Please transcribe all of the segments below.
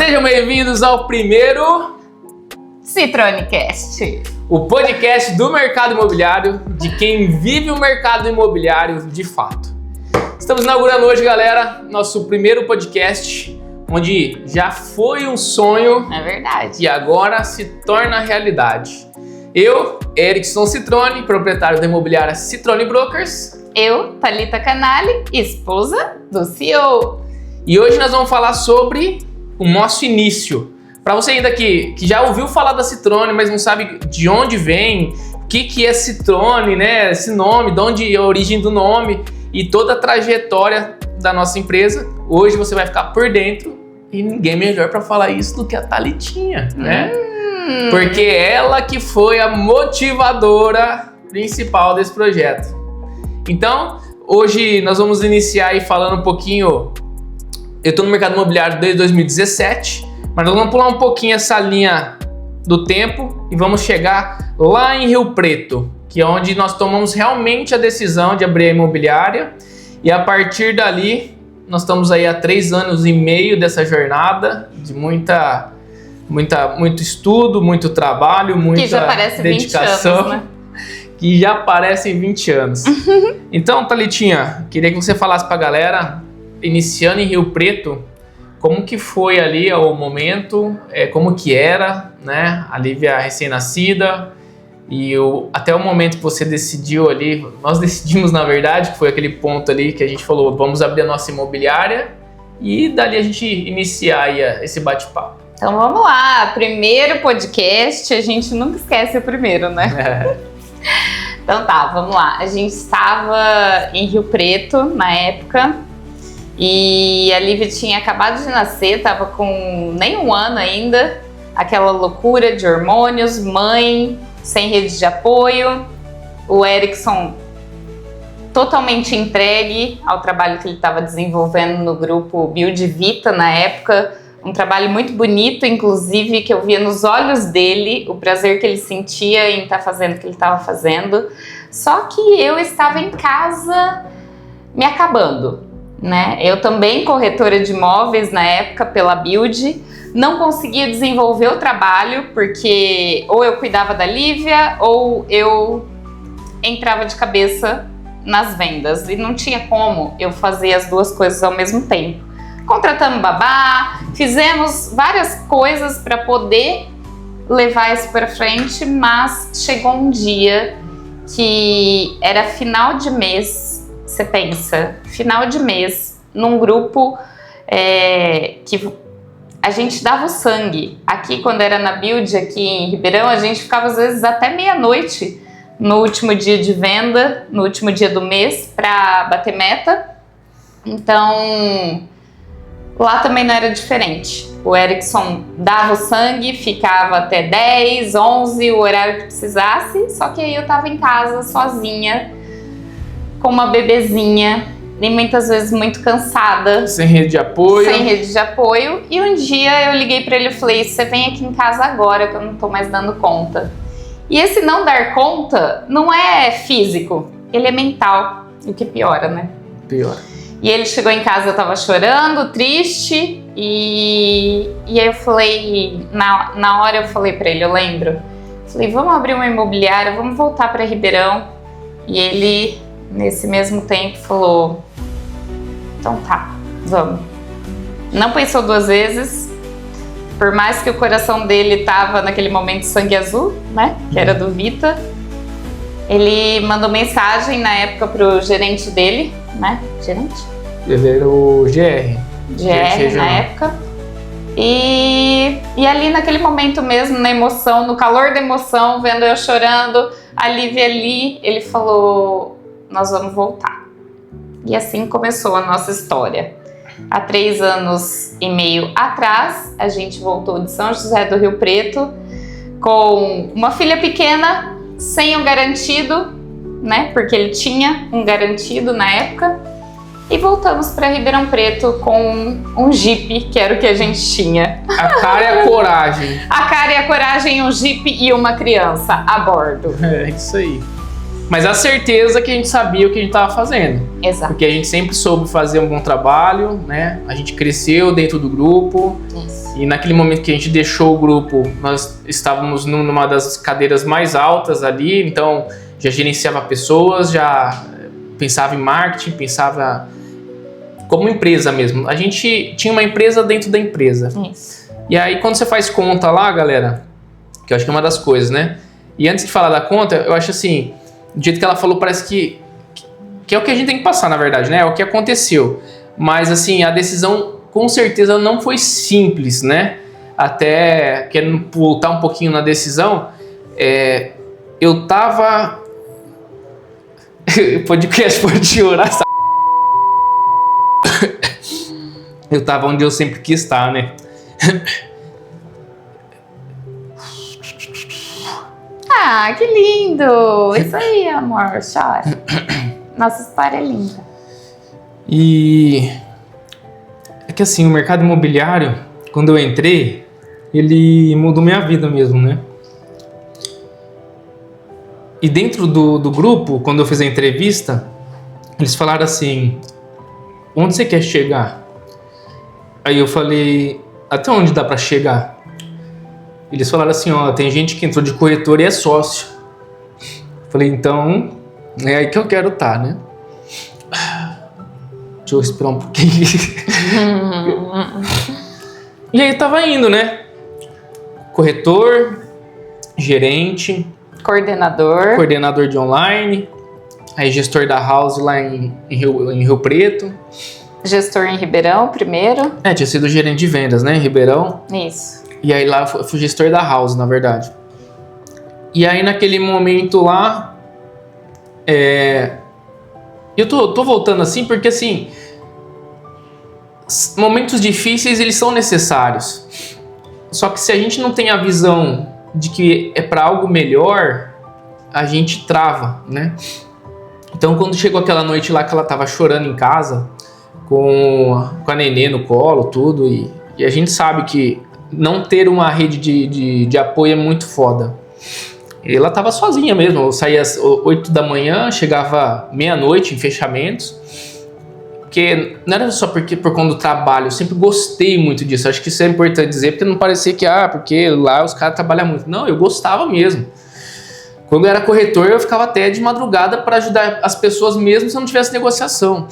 Sejam bem-vindos ao primeiro CitroneCast, o podcast do mercado imobiliário, de quem vive o mercado imobiliário de fato. Estamos inaugurando hoje, galera, nosso primeiro podcast, onde já foi um sonho, é verdade, e agora se torna realidade. Eu, Erickson Citrone, proprietário da imobiliária Citrone Brokers. Eu, Thalita Canali, esposa do CEO. E hoje nós vamos falar sobre o nosso início. Para você ainda que já ouviu falar da Citrone, mas não sabe de onde vem, o que é Citrone, né? Esse nome, de onde é a origem do nome e toda a trajetória da nossa empresa, hoje você vai ficar por dentro e ninguém melhor para falar isso do que a Thalitinha, né? Porque ela que foi a motivadora principal desse projeto. Então, hoje nós vamos iniciar aí falando um pouquinho. Eu estou no mercado imobiliário desde 2017, mas nós vamos pular um pouquinho essa linha do tempo e vamos chegar lá em Rio Preto, que é onde nós tomamos realmente a decisão de abrir a imobiliária. E a partir dali, nós estamos aí há 3 anos e meio dessa jornada de muito estudo, muito trabalho, muita dedicação. Que já parece 20 anos, né? Que já parecem 20 anos. Então, Thalitinha, queria que você falasse pra galera, iniciando em Rio Preto, como que foi ali o momento, como que era, né? A Lívia recém-nascida e até o momento que você decidiu ali, nós decidimos na verdade, que foi aquele ponto ali que a gente falou, vamos abrir a nossa imobiliária e dali a gente iniciar aí esse bate-papo. Então vamos lá, primeiro podcast, a gente nunca esquece o primeiro, né? Então tá, vamos lá. A gente estava em Rio Preto na época e a Lívia tinha acabado de nascer, estava com nem 1 ano ainda, aquela loucura de hormônios, mãe, sem rede de apoio, o Erickson totalmente entregue ao trabalho que ele estava desenvolvendo no grupo Build Vita na época, um trabalho muito bonito, inclusive, que eu via nos olhos dele, o prazer que ele sentia em estar fazendo o que ele estava fazendo. Só que eu estava em casa me acabando, né? Eu também, corretora de imóveis na época, pela Build, não conseguia desenvolver o trabalho, porque ou eu cuidava da Lívia, ou eu entrava de cabeça nas vendas. E não tinha como eu fazer as duas coisas ao mesmo tempo. Contratamos babá, fizemos várias coisas para poder levar isso para frente, mas chegou um dia que era final de mês, você pensa, final de mês, num grupo que a gente dava o sangue. Aqui, quando era na Build, aqui em Ribeirão, a gente ficava às vezes até meia-noite no último dia de venda, no último dia do mês, para bater meta. Então, lá também não era diferente. O Erickson dava o sangue, ficava até 10, 11, o horário que precisasse, só que aí eu tava em casa sozinha, com uma bebezinha, e muitas vezes muito cansada. Sem rede de apoio. Sem rede de apoio. E um dia eu liguei pra ele e falei, você vem aqui em casa agora que eu não tô mais dando conta. E esse não dar conta não é físico, ele é mental, o que piora, né? Pior. E ele chegou em casa, eu tava chorando, triste, e aí eu falei, na hora eu falei pra ele, eu lembro, falei, vamos abrir uma imobiliária, vamos voltar pra Ribeirão. E ele, nesse mesmo tempo, falou, então tá, vamos. Não pensou 2 vezes, por mais que o coração dele tava naquele momento sangue azul, né, que era do Vita, ele mandou mensagem na época pro gerente dele, né, gerente? Ele era o GR. GR na época. E ali naquele momento mesmo, na emoção, no calor da emoção, vendo eu chorando, a Lívia ali, ele falou, nós vamos voltar. E assim começou a nossa história. Há 3 anos e meio atrás, a gente voltou de São José do Rio Preto com uma filha pequena, sem o garantido, né? Porque ele tinha um garantido na época. E voltamos para Ribeirão Preto com um Jeep, que era o que a gente tinha. A cara e a coragem. A cara e a coragem, um Jeep e uma criança a bordo. É isso aí. Mas a certeza que a gente sabia o que a gente estava fazendo. Exato. Porque a gente sempre soube fazer um bom trabalho, né? A gente cresceu dentro do grupo. Isso. E naquele momento que a gente deixou o grupo, nós estávamos numa das cadeiras mais altas ali, então já gerenciava pessoas, já pensava em marketing, pensava como empresa mesmo. A gente tinha uma empresa dentro da empresa. Isso. E aí quando você faz conta lá, galera, que eu acho que é uma das coisas, né? E antes de falar da conta, eu acho assim, do jeito que ela falou, parece que é o que a gente tem que passar, na verdade, né? É o que aconteceu. Mas assim, a decisão com certeza não foi simples, né? Até querendo voltar um pouquinho na decisão, eu tava... Podcast pode chorar, sabe? Eu tava onde eu sempre quis estar, né? Ah, que lindo! Isso aí, amor, chora. Nossa história é linda. E é que assim, o mercado imobiliário, quando eu entrei, ele mudou minha vida mesmo, né? E dentro do grupo, quando eu fiz a entrevista, eles falaram assim, onde você quer chegar? Aí eu falei, até onde dá pra chegar? Eles falaram assim, ó, tem gente que entrou de corretor e é sócio. Falei, então, é aí que eu quero estar, né? Deixa eu respirar um pouquinho. E aí tava indo, né? Corretor, gerente, coordenador de online, aí gestor da house lá em Rio Preto. Gestor em Ribeirão primeiro. Tinha sido gerente de vendas, né, em Ribeirão. Isso. E aí lá eu fui gestor da house, na verdade. E aí naquele momento lá, eu tô voltando assim porque assim, momentos difíceis eles são necessários. Só que se a gente não tem a visão de que é para algo melhor, a gente trava, né? Então quando chegou aquela noite lá que ela tava chorando em casa, com a nenê no colo, tudo, e a gente sabe que não ter uma rede de apoio é muito foda. E ela tava sozinha mesmo, eu saía às 8 da manhã, chegava meia-noite em fechamentos, porque não era só por conta do trabalho, eu sempre gostei muito disso, acho que isso é importante dizer, porque não parecia que, porque lá os caras trabalham muito. Não, eu gostava mesmo. Quando eu era corretor, eu ficava até de madrugada para ajudar as pessoas mesmo se não tivesse negociação.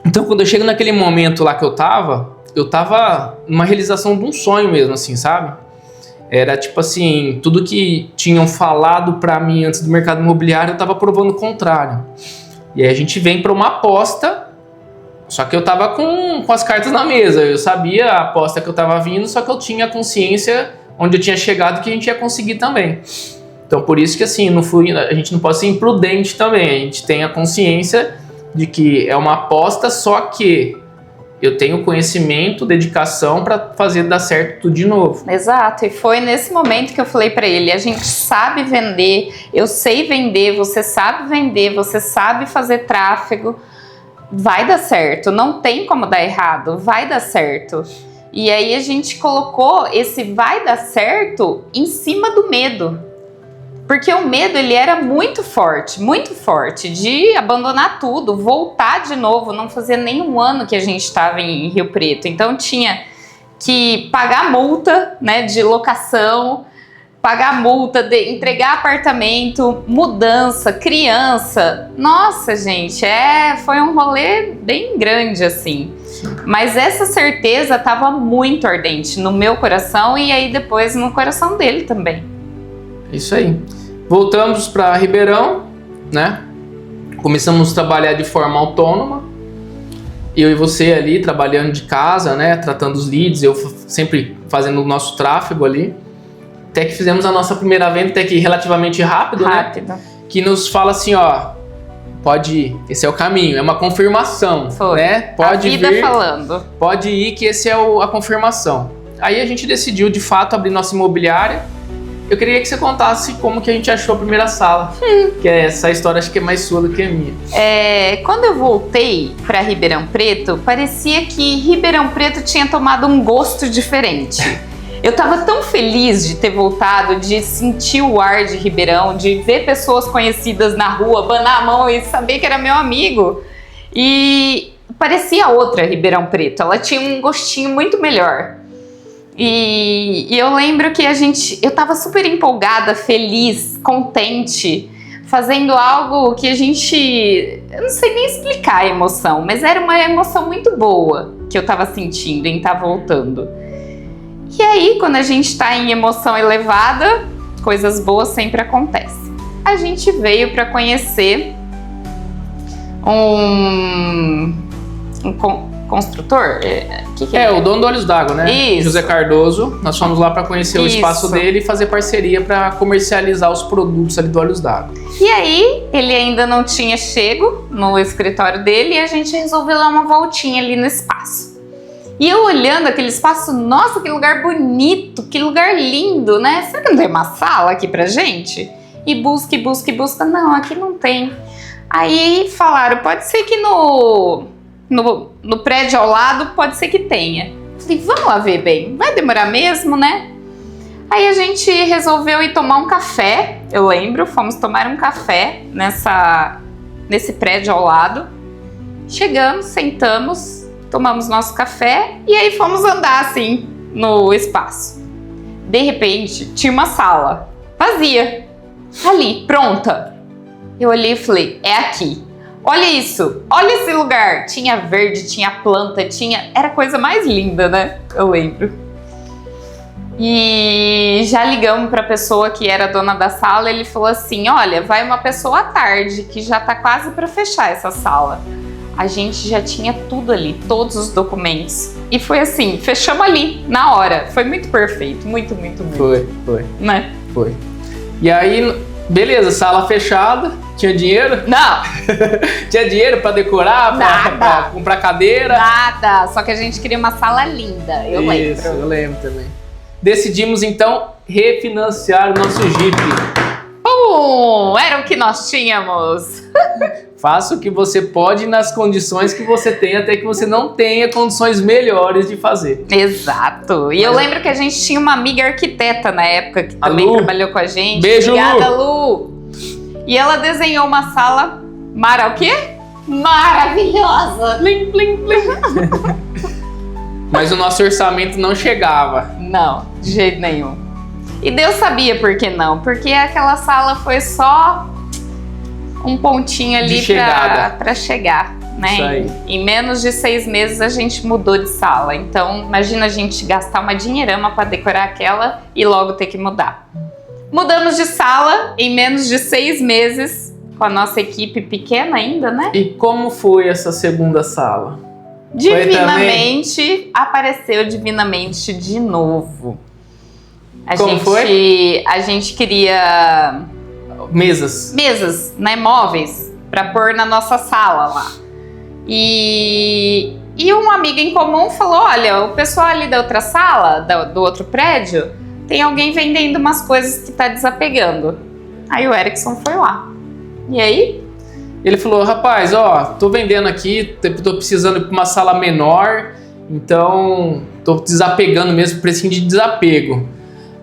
Então, quando eu chego naquele momento lá que eu tava numa realização de um sonho mesmo, assim, sabe? Era tipo assim, tudo que tinham falado pra mim antes do mercado imobiliário, eu tava provando o contrário. E aí a gente vem pra uma aposta, só que eu tava com as cartas na mesa. Eu sabia a aposta que eu tava vindo, só que eu tinha consciência onde eu tinha chegado que a gente ia conseguir também. Então, por isso que assim, a gente não pode ser imprudente também. A gente tem a consciência de que é uma aposta, só que eu tenho conhecimento, dedicação para fazer dar certo tudo de novo. Exato, e foi nesse momento que eu falei para ele, a gente sabe vender, eu sei vender, você sabe fazer tráfego, vai dar certo, não tem como dar errado, vai dar certo. E aí a gente colocou esse vai dar certo em cima do medo. Porque o medo, ele era muito forte de abandonar tudo, voltar de novo, não fazia nem um ano que a gente estava em Rio Preto. Então tinha que pagar multa, né, de locação, pagar multa, de entregar apartamento, mudança, criança. Nossa, gente, foi um rolê bem grande assim. Mas essa certeza estava muito ardente no meu coração e aí depois no coração dele também. Isso aí. Voltamos para Ribeirão, né? Começamos a trabalhar de forma autônoma. Eu e você ali trabalhando de casa, né? Tratando os leads, eu sempre fazendo o nosso tráfego ali. Até que fizemos a nossa primeira venda, até que relativamente rápido, né? Que nos fala assim, ó, pode ir, esse é o caminho, é uma confirmação, né? Pode a vida vir, falando. Pode ir que esse é a confirmação. Aí a gente decidiu de fato abrir nossa imobiliária. Eu queria que você contasse como que a gente achou a primeira sala, que essa história acho que é mais sua do que a minha. Quando eu voltei para Ribeirão Preto, parecia que Ribeirão Preto tinha tomado um gosto diferente. Eu tava tão feliz de ter voltado, de sentir o ar de Ribeirão, de ver pessoas conhecidas na rua, abanar a mão e saber que era meu amigo. E parecia outra Ribeirão Preto, ela tinha um gostinho muito melhor. E eu lembro que eu tava super empolgada, feliz, contente, fazendo algo que eu não sei nem explicar a emoção, mas era uma emoção muito boa que eu tava sentindo em estar voltando. E aí, quando a gente tá em emoção elevada, coisas boas sempre acontecem. A gente veio para conhecer um construtor? Que o dono do Olhos d'Água, né? Isso. José Cardoso. Nós fomos lá para conhecer o espaço dele e fazer parceria para comercializar os produtos ali do Olhos d'Água. E aí, ele ainda não tinha chego no escritório dele e a gente resolveu dar uma voltinha ali no espaço. E eu olhando aquele espaço, nossa, que lugar bonito, que lugar lindo, né? Será que não tem uma sala aqui pra gente? E busca. Não, aqui não tem. Aí falaram, pode ser que no prédio ao lado, pode ser que tenha. Falei, vamos lá ver bem, vai demorar mesmo, né? Aí a gente resolveu ir tomar um café, eu lembro, fomos tomar um café nesse prédio ao lado. Chegamos, sentamos, tomamos nosso café e aí fomos andar assim no espaço. De repente, tinha uma sala vazia, ali, pronta. Eu olhei e falei, é aqui. Olha isso, olha esse lugar. Tinha verde, tinha planta, era a coisa mais linda, né? Eu lembro. E já ligamos para a pessoa que era dona da sala, ele falou assim, olha, vai uma pessoa à tarde, que já tá quase para fechar essa sala. A gente já tinha tudo ali, todos os documentos. E foi assim, fechamos ali, na hora. Foi muito perfeito, muito. Foi. Né? Foi. E aí, beleza, sala fechada. Tinha dinheiro? Não. Tinha dinheiro pra decorar, pra comprar cadeira? Nada, só que a gente queria uma sala linda, eu lembro. Isso, eu lembro também. Decidimos então refinanciar o nosso Jeep. Era o que nós tínhamos. Faça o que você pode nas condições que você tem, até que você não tenha condições melhores de fazer. Exato. E eu lembro que a gente tinha uma amiga arquiteta na época, que também trabalhou com a gente. Beijo, Obrigada, Lu! E ela desenhou uma sala o quê? Maravilhosa! Plim, plim, plim. Mas o nosso orçamento não chegava. Não, de jeito nenhum. E Deus sabia por que não. Porque aquela sala foi só um pontinho ali para chegar, né? Isso aí. Em menos de 6 meses a gente mudou de sala. Então, imagina a gente gastar uma dinheirama para decorar aquela e logo ter que mudar. Mudamos de sala em menos de 6 meses, com a nossa equipe pequena ainda, né? E como foi essa segunda sala? Apareceu divinamente de novo. Como foi? A gente queria mesas, né, móveis, para pôr na nossa sala lá. E uma amiga em comum falou, olha, o pessoal ali da outra sala, do outro prédio, tem alguém vendendo umas coisas que tá desapegando. Aí o Erickson foi lá. E aí? Ele falou, rapaz, tô vendendo aqui, tô precisando de uma sala menor, então tô desapegando mesmo, precinho de desapego.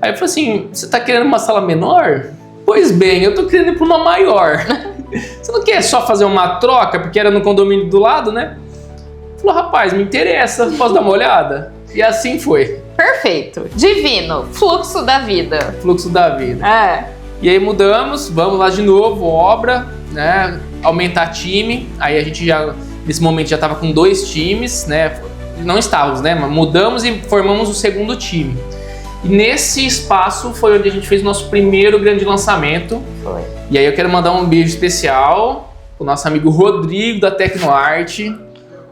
Aí eu falei assim, você tá querendo uma sala menor? Pois bem, eu tô querendo ir pra uma maior. Você não quer só fazer uma troca, porque era no condomínio do lado, né? Ele falou, rapaz, me interessa, posso dar uma olhada? E assim foi. Perfeito, divino, fluxo da vida. Fluxo da vida. É. E aí mudamos, vamos lá de novo, obra, né? Aumentar time. Aí a gente já, nesse momento, já estava com 2 times, né? Não estávamos, né? Mas mudamos e formamos o segundo time. E nesse espaço foi onde a gente fez o nosso primeiro grande lançamento. Foi. E aí eu quero mandar um beijo especial pro nosso amigo Rodrigo da Tecnoarte.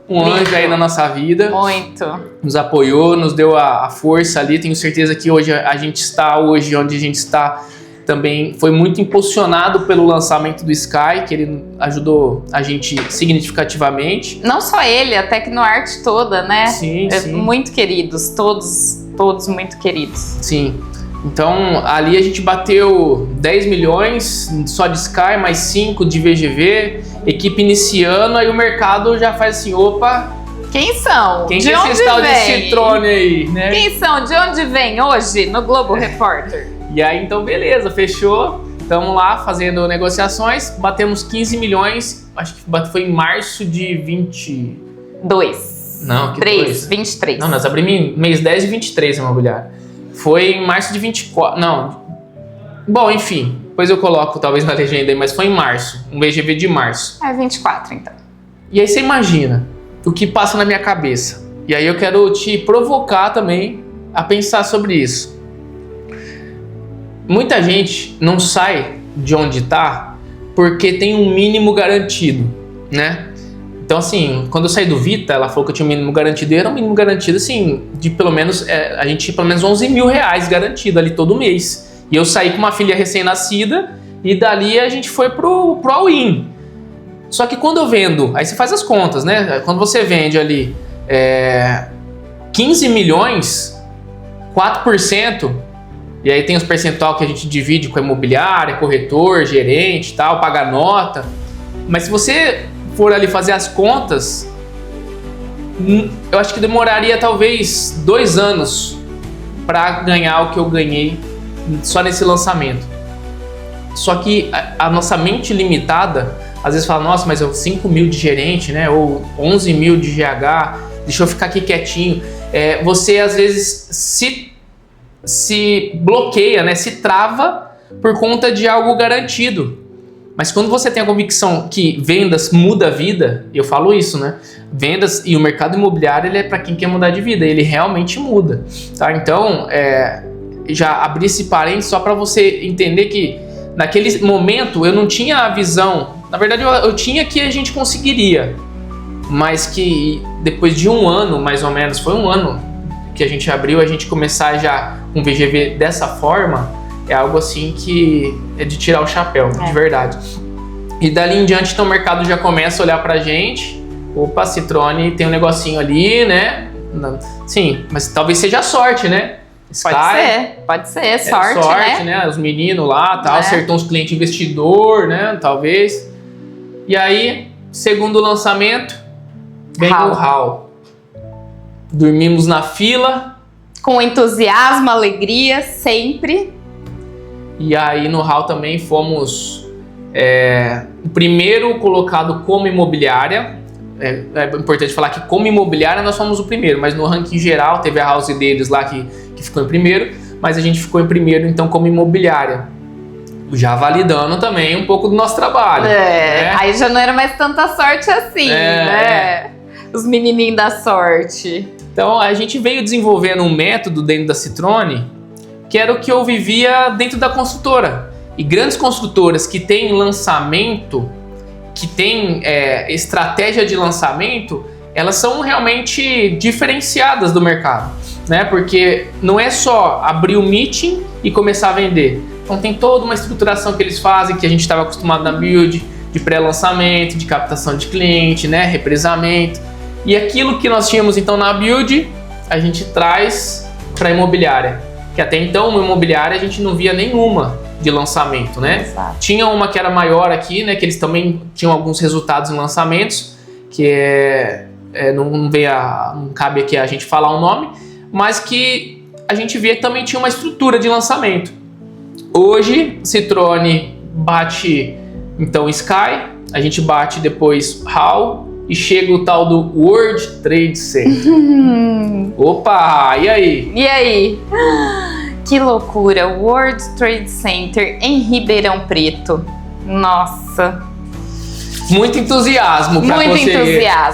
Um anjo aí na nossa vida. Muito. Nos apoiou, nos deu a força ali. Tenho certeza que hoje a gente está onde a gente está também foi muito impulsionado pelo lançamento do Sky, que ele ajudou a gente significativamente. Não só ele, a Tecnoarte toda, né? Sim. Muito queridos, todos muito queridos. Sim. Então, ali a gente bateu 10 milhões só de Sky, mais 5 de VGV, equipe iniciando, aí o mercado já faz assim, opa, Quem são? Quem de é onde esse tal de vem? Citrone aí, né? Quem são? De onde vem hoje no Globo Repórter? E aí, então, beleza, fechou. Estamos lá fazendo negociações, batemos 15 milhões, acho que foi em março de 20... 2. Não, que 3, dois? 23. Não, nós abrimos em mês 10 de 23 a imobiliária. Foi em março de 24, não. Bom, enfim, depois eu coloco talvez na legenda aí, mas foi em março, um VGV de março. É 24, então. E aí você imagina o que passa na minha cabeça. E aí eu quero te provocar também a pensar sobre isso. Muita gente não sai de onde está porque tem um mínimo garantido, né? Então, assim, quando eu saí do Vita, ela falou que eu tinha um mínimo garantido, e era um mínimo garantido, assim, de pelo menos, a gente tinha pelo menos 11 mil reais garantido ali todo mês. E eu saí com uma filha recém-nascida, e dali a gente foi pro all-in. Só que quando eu vendo, aí você faz as contas, né? Quando você vende ali 15 milhões, 4%, e aí tem os percentual que a gente divide com a imobiliária, corretor, gerente e tal, paga nota. Mas se você for ali fazer as contas, eu acho que demoraria talvez 2 anos para ganhar o que eu ganhei só nesse lançamento. Só que a nossa mente limitada, às vezes fala, nossa, mas eu 5 mil de gerente, né? Ou 11 mil de GH, deixa eu ficar aqui quietinho. Você às vezes se bloqueia, né? Se trava por conta de algo garantido. Mas quando você tem a convicção que vendas muda a vida, eu falo isso, né? Vendas e o mercado imobiliário, ele é para quem quer mudar de vida, ele realmente muda, tá? Então, já abri esse parênteses só para você entender que naquele momento eu não tinha a visão, na verdade eu tinha que a gente conseguiria, mas que depois de 1 ano, mais ou menos, foi 1 ano que a gente abriu, a gente começar já um VGV dessa forma, é algo assim que é de tirar o chapéu, de verdade. E dali em diante, então, o mercado já começa a olhar pra gente. Opa, Citrone tem um negocinho ali, né? Sim, mas talvez seja sorte, né? Pode ser, sorte, né? Os meninos lá, tal, acertou uns clientes investidor, né? Talvez. E aí, segundo lançamento, vem o Hall. Dormimos na fila. Com entusiasmo, alegria, sempre. E aí no Hall também fomos o primeiro colocado como imobiliária. É importante falar que como imobiliária nós fomos o primeiro, mas no ranking geral teve a house deles lá que ficou em primeiro, mas a gente ficou em primeiro então como imobiliária. Já validando também um pouco do nosso trabalho. Né? Aí já não era mais tanta sorte assim, né? Os menininhos da sorte. Então a gente veio desenvolvendo um método dentro da Citrone, que era o que eu vivia dentro da construtora. E grandes construtoras que têm lançamento, que têm estratégia de lançamento, elas são realmente diferenciadas do mercado, né? Porque não é só abrir o meeting e começar a vender. Então tem toda uma estruturação que eles fazem, que a gente estava acostumado na build, de pré-lançamento, de captação de cliente, né? Represamento. E aquilo que nós tínhamos então na build, a gente traz para a imobiliária. Que até então, uma imobiliária, a gente não via nenhuma de lançamento, né? Exato. Tinha uma que era maior aqui, né? Que eles também tinham alguns resultados em lançamentos, que não cabe aqui a gente falar o nome, mas que a gente via que também tinha uma estrutura de lançamento. Hoje, Citrone bate, então, Sky, a gente bate depois Hall, e chega o tal do World Trade Center. Opa, e aí? E aí? Que loucura! World Trade Center em Ribeirão Preto. Nossa! Muito entusiasmo pra você.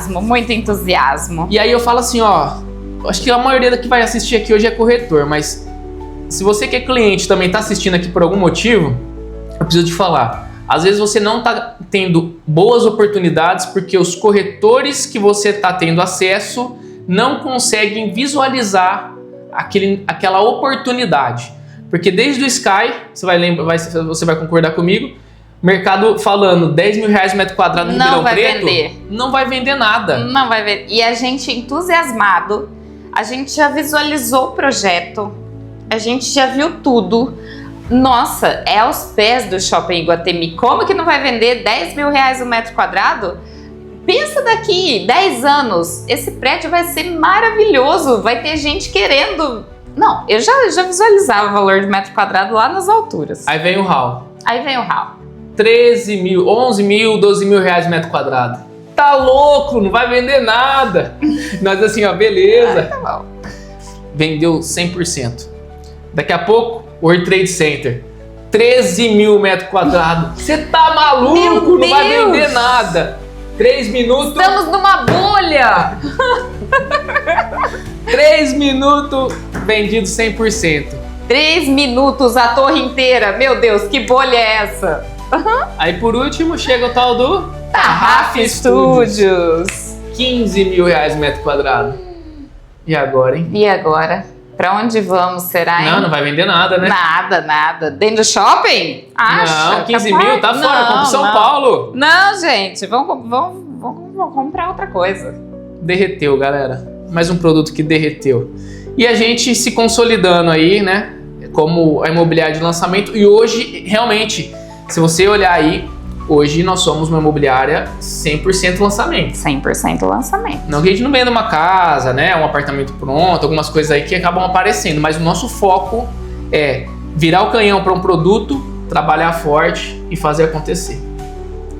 Muito entusiasmo. E aí eu falo assim, ó, acho que a maioria que vai assistir aqui hoje é corretor, mas se você que é cliente também tá assistindo aqui por algum motivo, eu preciso te falar. Às vezes você não está tendo boas oportunidades porque os corretores que você está tendo acesso não conseguem visualizar aquela oportunidade. Porque desde o Sky, você vai concordar comigo, mercado falando 10 mil reais metro quadrado no Ribeirão Preto, não vai vender nada. Não vai vender. E a gente entusiasmado, a gente já visualizou o projeto, a gente já viu tudo. Nossa, é aos pés do Shopping Iguatemi. Como que não vai vender 10 mil reais o metro quadrado? pensa daqui 10 anos, esse prédio vai ser maravilhoso, vai ter gente querendo... Não, eu já visualizava o valor de metro quadrado lá nas alturas. Aí vem o hall. 13 mil, 11 mil, 12 mil reais metro quadrado. Tá louco, não vai vender nada. Nós assim, ó, beleza. Tá bom. Vendeu 100%. Daqui a pouco, World Trade Center. 13 mil metros quadrados. Você tá maluco? Meu não Deus. vai vender nada. 3 minutos. Estamos numa bolha. 3 minutos, vendido 100%. 3 minutos, a torre inteira. Meu Deus, que bolha é essa? Aí por último, chega o tal do Tarraf Studios. 15 mil reais metro quadrado. E agora, hein? E agora? Pra onde vamos, será, hein? Não vai vender nada, né? Nada. Dentro do shopping? Acha? Não, 15 mil, tá fora, compra em São Paulo. Não, gente, vamos comprar outra coisa. Derreteu, galera. Mais um produto que derreteu. E a gente se consolidando aí, né? Como a imobiliária de lançamento. E hoje, realmente, se você olhar aí, hoje nós somos uma imobiliária 100% lançamento. 100% lançamento. Não que a gente não venda uma casa, né? Um apartamento pronto, algumas coisas aí que acabam aparecendo. Mas o nosso foco é virar o canhão para um produto, trabalhar forte e fazer acontecer.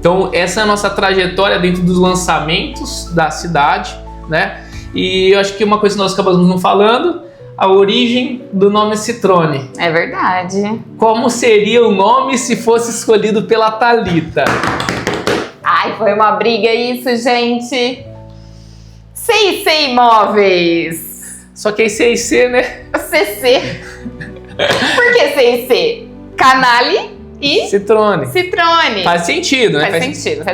Então, essa é a nossa trajetória dentro dos lançamentos da cidade, né? E eu acho que uma coisa que nós acabamos não falando, a origem do nome Citrone. É verdade. Como seria o nome se fosse escolhido pela Thalita? Ai, foi uma briga isso, gente. C&C Imóveis. Só que é C&C, né? CC. Por que C&C? Canale e Citrone. Citrone. Faz sentido, né? Faz sentido.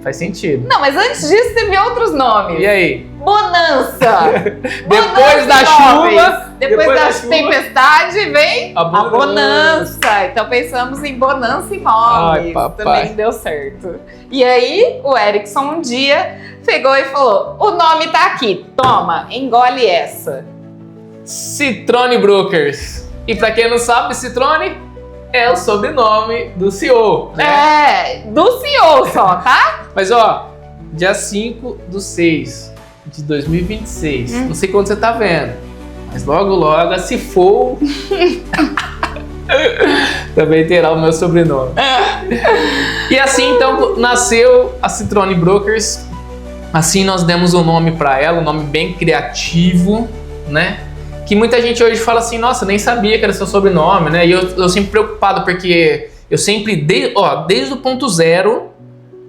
Faz sentido. Não, mas antes disso teve outros nomes. E aí? Bonança. Depois da Imóveis. chuva. Depois da chuva, tempestade vem a bonança. Então pensamos em Bonança Imóveis. Ai, papai. Também deu certo. E aí o Erickson um dia pegou e falou: o nome tá aqui, toma, engole essa. Citrone Brokers. E pra quem não sabe, Citrone é o sobrenome do CEO, né? É, do CEO só, tá? Mas ó, dia 5/6 de 2026. Não sei quando você tá vendo, mas logo, se for, também terá o meu sobrenome. E assim então nasceu a Citrone Brokers. Assim nós demos um nome para ela, um nome bem criativo, né? Que muita gente hoje fala assim, nossa, nem sabia que era seu sobrenome, né? E eu sempre preocupado, porque eu sempre, desde o ponto zero,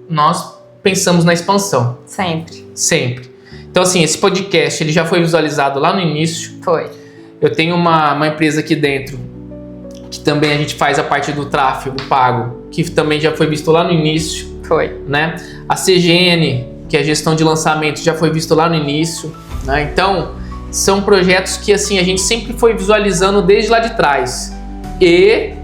nós pensamos na expansão. Sempre. Então assim, esse podcast, ele já foi visualizado lá no início. Foi. Eu tenho uma empresa aqui dentro, que também a gente faz a parte do tráfego pago, que também já foi visto lá no início. Foi. Né? A CGN, que é a gestão de lançamento, já foi visto lá no início, né? Então, são projetos que assim a gente sempre foi visualizando desde lá de trás e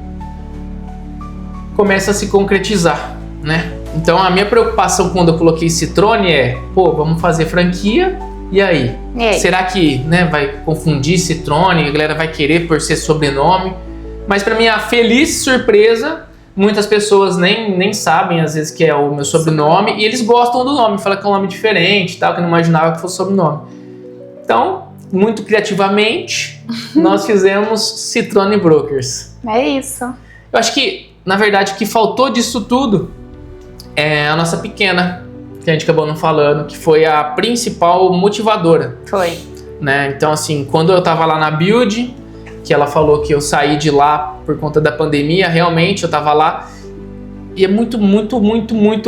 começa a se concretizar, né? Então a minha preocupação quando eu coloquei Citrone é, vamos fazer franquia, e aí? Será que, né, vai confundir Citrone, a galera vai querer por ser sobrenome? Mas para minha feliz surpresa, muitas pessoas nem sabem às vezes que é o meu sobrenome e eles gostam do nome, falam que é um nome diferente, tal, que eu não imaginava que fosse sobrenome. Então, muito criativamente, nós fizemos Citrone Brokers. É isso. Eu acho que, na verdade, o que faltou disso tudo é a nossa pequena, que a gente acabou não falando, que foi a principal motivadora. Foi. Né? Então, assim, quando eu tava lá na Build, que ela falou que eu saí de lá por conta da pandemia, realmente eu tava lá. E é muito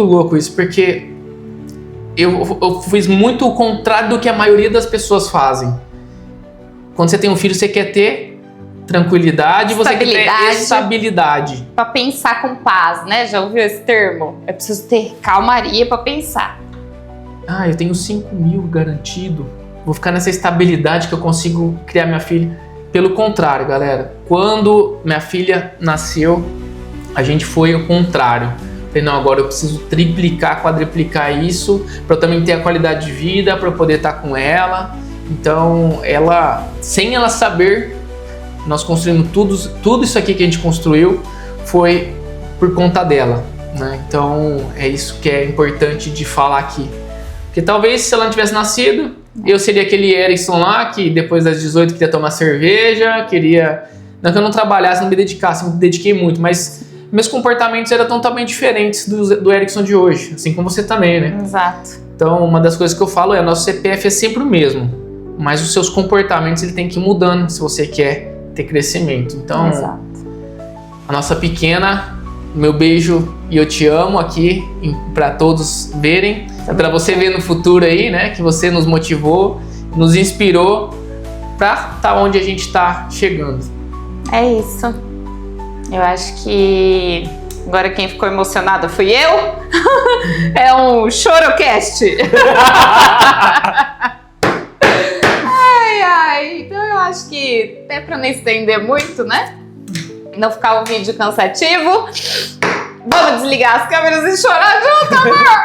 louco isso, porque eu fiz muito o contrário do que a maioria das pessoas fazem. Quando você tem um filho, você quer ter tranquilidade, você quer ter estabilidade. Pra pensar com paz, né? Já ouviu esse termo? É preciso ter calmaria pra pensar. Ah, eu tenho 5 mil garantido. Vou ficar nessa estabilidade que eu consigo criar minha filha. Pelo contrário, galera. Quando minha filha nasceu, a gente foi o contrário. Falei, não, agora eu preciso triplicar, quadriplicar isso para eu também ter a qualidade de vida, para eu poder estar com ela. Então, ela, sem ela saber, nós construímos tudo isso aqui que a gente construiu foi por conta dela, né? Então, é isso que é importante de falar aqui. Porque talvez se ela não tivesse nascido, eu seria aquele Erickson lá que depois das 18 queria tomar cerveja, queria... Não que eu não trabalhasse, não me dedicasse, me dediquei muito, mas meus comportamentos eram totalmente diferentes do Erickson de hoje, assim como você também, né? Exato. Então, uma das coisas que eu falo é, nosso CPF é sempre o mesmo, mas os seus comportamentos ele tem que ir mudando se você quer ter crescimento. Então, Exato. a nossa pequena, meu beijo e eu te amo aqui para todos verem, para você ver no futuro aí, né, que você nos motivou, nos inspirou para estar onde a gente está chegando. É isso. Eu acho que agora quem ficou emocionado fui eu. É um chorocast. Ai, então eu acho que até para não estender muito, né? Não ficar o vídeo cansativo. Vamos desligar as câmeras e chorar junto, amor!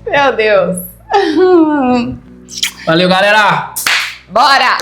Meu Deus. Valeu, galera! Bora!